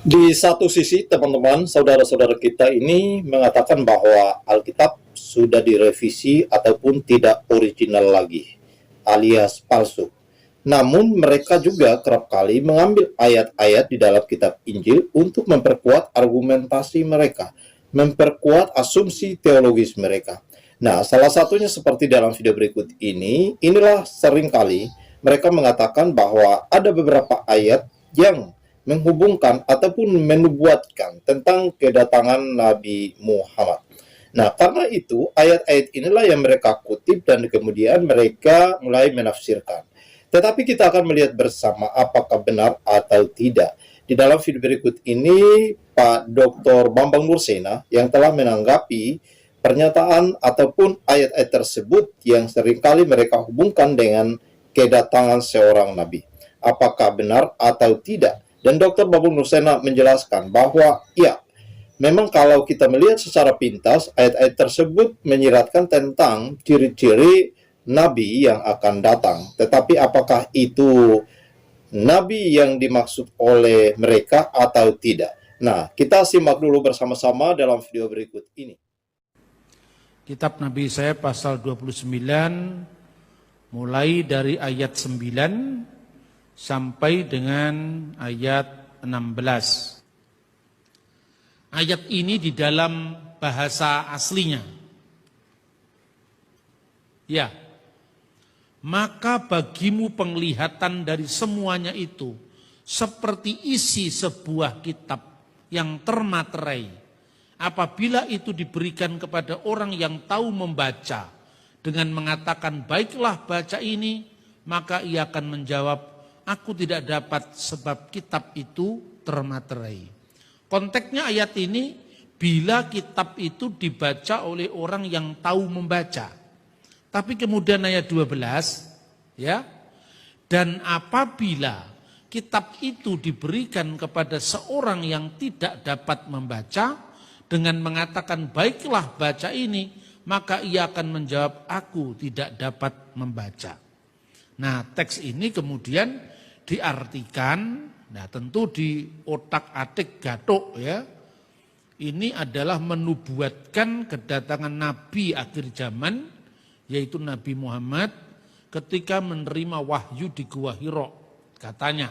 Di satu sisi, teman-teman, saudara-saudara kita ini mengatakan bahwa Alkitab sudah direvisi ataupun tidak original lagi, alias palsu. Namun, mereka juga kerap kali mengambil ayat-ayat di dalam kitab Injil untuk memperkuat argumentasi mereka, memperkuat asumsi teologis mereka. Nah, salah satunya seperti dalam video berikut ini, inilah seringkali mereka mengatakan bahwa ada beberapa ayat yang menghubungkan ataupun menubuatkan tentang kedatangan Nabi Muhammad. Nah, karena itu ayat-ayat inilah yang mereka kutip dan kemudian mereka mulai menafsirkan. Tetapi kita akan melihat bersama apakah benar atau tidak. Di dalam video berikut ini, Pak Dr. Bambang Nursena yang telah menanggapi pernyataan ataupun ayat-ayat tersebut yang seringkali mereka hubungkan dengan kedatangan seorang nabi. Apakah benar atau tidak? Dan Dr. Bambang Nursena menjelaskan bahwa ya, memang kalau kita melihat secara pintas, ayat-ayat tersebut menyiratkan tentang ciri-ciri nabi yang akan datang. Tetapi apakah itu nabi yang dimaksud oleh mereka atau tidak? Nah, kita simak dulu bersama-sama dalam video berikut ini. Kitab Nabi Yesaya pasal 29 mulai dari ayat 9 sampai dengan ayat 16. Ayat ini di dalam bahasa aslinya. Ya, maka bagimu penglihatan dari semuanya itu seperti isi sebuah kitab yang termaterai. Apabila itu diberikan kepada orang yang tahu membaca dengan mengatakan baiklah baca ini, maka ia akan menjawab, aku tidak dapat sebab kitab itu termaterai. Konteksnya ayat ini, bila kitab itu dibaca oleh orang yang tahu membaca. Tapi kemudian ayat 12, ya, dan apabila kitab itu diberikan kepada seorang yang tidak dapat membaca, dengan mengatakan baiklah baca ini, maka ia akan menjawab aku tidak dapat membaca. Nah, teks ini kemudian diartikan, nah tentu di otak-atik gatuk ya, ini adalah menubuatkan kedatangan Nabi akhir zaman, yaitu Nabi Muhammad ketika menerima wahyu di Gua Hira, katanya.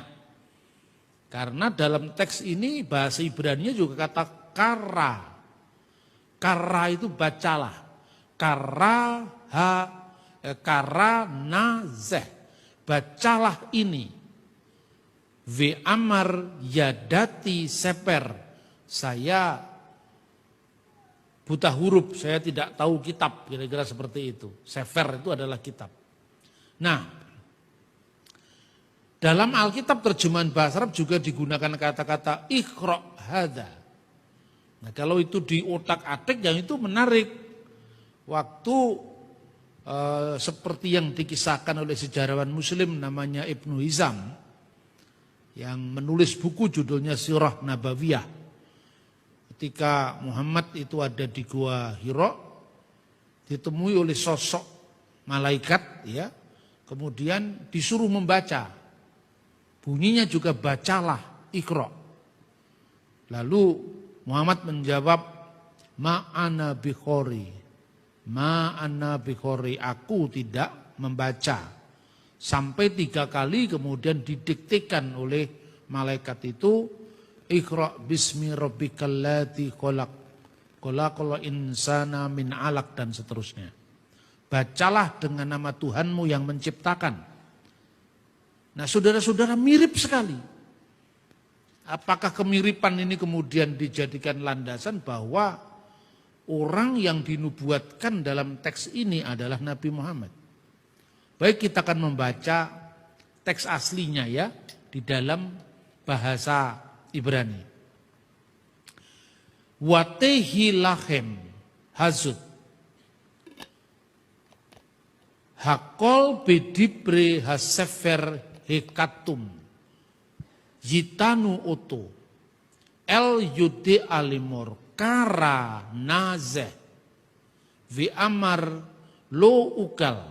Karena dalam teks ini bahasa Ibrani juga kata kara. Kara itu bacalah. Kara nazeh. Bacalah ini. Ve amar yadati seper. Saya buta huruf, saya tidak tahu kitab, kira-kira seperti itu. Sefer itu adalah kitab. Nah, dalam Alkitab terjemahan bahasa Arab juga digunakan kata-kata ikhra' hadza. Nah, kalau itu di otak-atik yang itu menarik. Waktu seperti yang dikisahkan oleh sejarawan muslim namanya Ibnu Hizam, yang menulis buku judulnya Sirah Nabawiyah. Ketika Muhammad itu ada di Gua Hira, ditemui oleh sosok malaikat, ya, kemudian disuruh membaca. Bunyinya juga bacalah Iqra. Lalu Muhammad menjawab, ma'ana bikhori. Ma'ana bikhori, aku tidak membaca. Sampai 3 kali kemudian didiktekan oleh malaikat itu, Iqra bismi rabbikal ladzi khalaq. Khalaqal insana min 'alaq dan seterusnya. Bacalah dengan nama Tuhanmu yang menciptakan. Nah, saudara-saudara, mirip sekali. Apakah kemiripan ini kemudian dijadikan landasan bahwa orang yang dinubuatkan dalam teks ini adalah Nabi Muhammad? Baik, kita akan membaca teks aslinya ya, di dalam bahasa Ibrani. Watehi lahem hazud. Hakol bedibre hasefer hekatum yitanu oto el yude alimor kara nazeh vi amar lo ukal.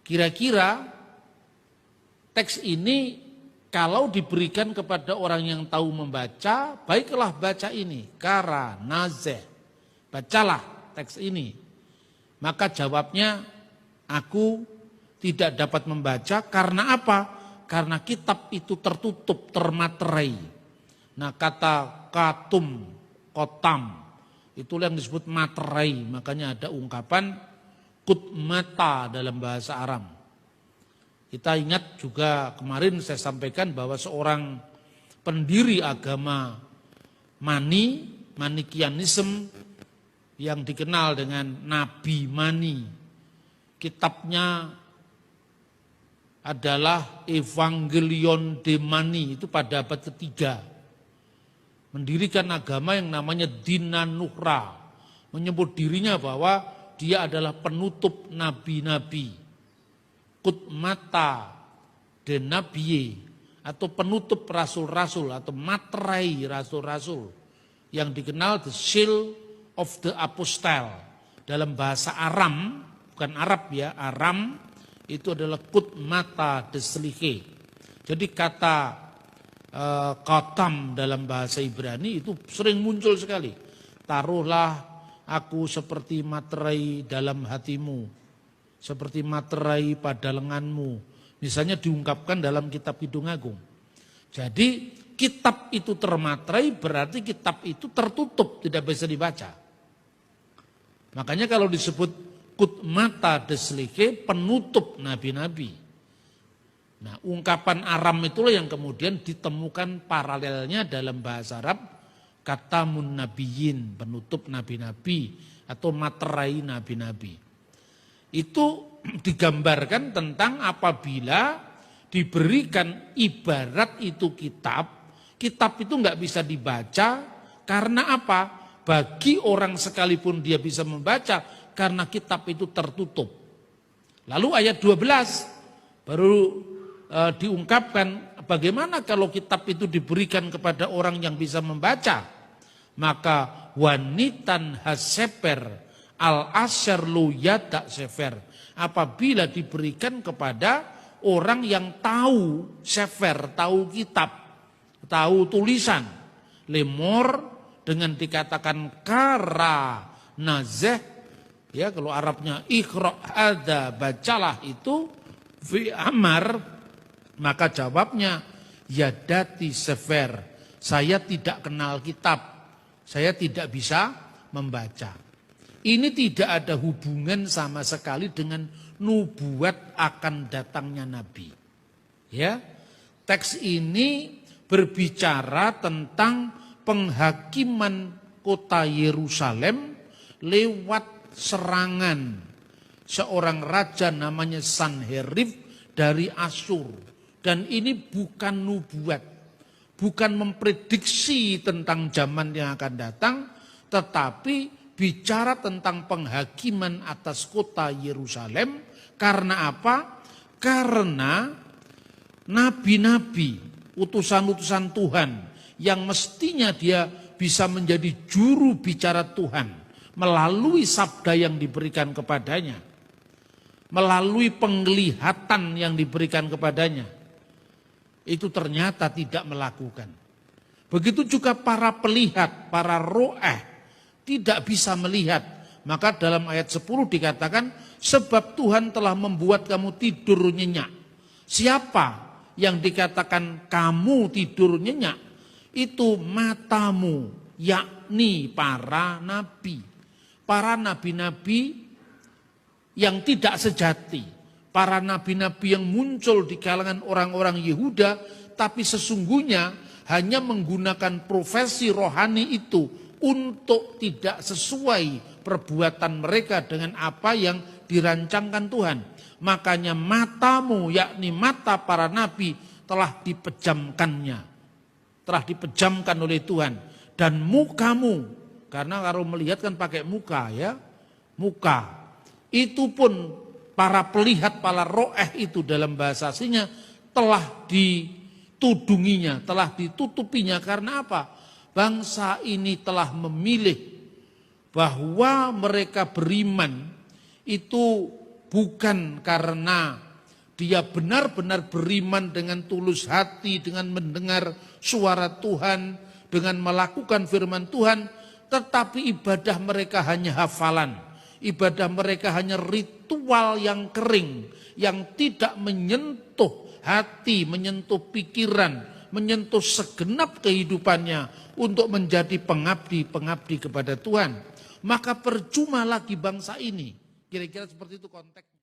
Kira-kira teks ini kalau diberikan kepada orang yang tahu membaca, baiklah baca ini, kara, nazeh, bacalah teks ini. Maka jawabnya, aku tidak dapat membaca karena apa? Karena kitab itu tertutup, termaterai. Nah kata katum, kotam, itulah yang disebut materai. Makanya ada ungkapan kutmata dalam bahasa Aram. Kita ingat juga kemarin saya sampaikan bahwa seorang pendiri agama Manikianisme yang dikenal dengan Nabi Mani. Kitabnya adalah Evangelion de Mani, itu pada abad ketiga. Mendirikan agama yang namanya Dinanuhra, menyebut dirinya bahwa dia adalah penutup nabi-nabi. Kutmata de Nabiye, atau penutup rasul-rasul atau materai rasul-rasul, yang dikenal the seal of the apostle. Dalam bahasa Aram, bukan Arab ya, Aram itu adalah kutmata de slihe. Jadi kata katam dalam bahasa Ibrani itu sering muncul sekali. Taruhlah aku seperti materai dalam hatimu, seperti materai pada lenganmu. Misalnya diungkapkan dalam kitab Kidung Agung. Jadi kitab itu termaterai berarti kitab itu tertutup, tidak bisa dibaca. Makanya kalau disebut kutmata deslike, penutup nabi-nabi. Nah ungkapan Aram itulah yang kemudian ditemukan paralelnya dalam bahasa Arab, katamun nabiyin, penutup nabi-nabi atau materai nabi-nabi. Itu digambarkan tentang apabila diberikan ibarat itu kitab itu nggak bisa dibaca karena apa? Bagi orang sekalipun dia bisa membaca karena kitab itu tertutup. Lalu ayat 12 baru diungkapkan bagaimana kalau kitab itu diberikan kepada orang yang bisa membaca. Maka wanitan haseper al-asyar lu yadak sefer, apabila diberikan kepada orang yang tahu sefer, tahu kitab, tahu tulisan, lemor dengan dikatakan kara nazeh, ya kalau Arabnya ikhra ada, bacalah itu fi amar, maka jawabnya yadati sefer, saya tidak kenal kitab, saya tidak bisa membaca. Ini tidak ada hubungan sama sekali dengan nubuat akan datangnya Nabi. Ya, teks ini berbicara tentang penghakiman kota Yerusalem lewat serangan seorang raja namanya Sanherib dari Asyur. Dan ini bukan nubuat, bukan memprediksi tentang zaman yang akan datang, tetapi bicara tentang penghakiman atas kota Yerusalem. Karena apa? Karena nabi-nabi, utusan-utusan Tuhan yang mestinya dia bisa menjadi juru bicara Tuhan melalui sabda yang diberikan kepadanya, melalui penglihatan yang diberikan kepadanya, itu ternyata tidak melakukan. Begitu juga para pelihat, para ro'eh, tidak bisa melihat. Maka dalam ayat 10 dikatakan, sebab Tuhan telah membuat kamu tidur nyenyak. Siapa yang dikatakan kamu tidur nyenyak? Itu matamu, yakni para nabi. Para nabi-nabi yang tidak sejati. Para nabi-nabi yang muncul di kalangan orang-orang Yehuda, tapi sesungguhnya hanya menggunakan profesi rohani itu untuk tidak sesuai perbuatan mereka dengan apa yang dirancangkan Tuhan. Makanya matamu, yakni mata para nabi, telah dipejamkannya. Telah dipejamkan oleh Tuhan. Dan mukamu, karena kalau melihat kan pakai muka ya, muka. Itu pun para pelihat, para ro'eh itu dalam bahasa aslinya telah ditudunginya, telah ditutupinya. Karena apa? Bangsa ini telah memilih bahwa mereka beriman itu bukan karena dia benar-benar beriman dengan tulus hati, dengan mendengar suara Tuhan, dengan melakukan firman Tuhan, tetapi ibadah mereka hanya hafalan, ibadah mereka hanya ritual yang kering, yang tidak menyentuh hati, menyentuh pikiran, menyentuh segenap kehidupannya untuk menjadi pengabdi-pengabdi kepada Tuhan. Maka percuma lagi bangsa ini. Kira-kira seperti itu konteks.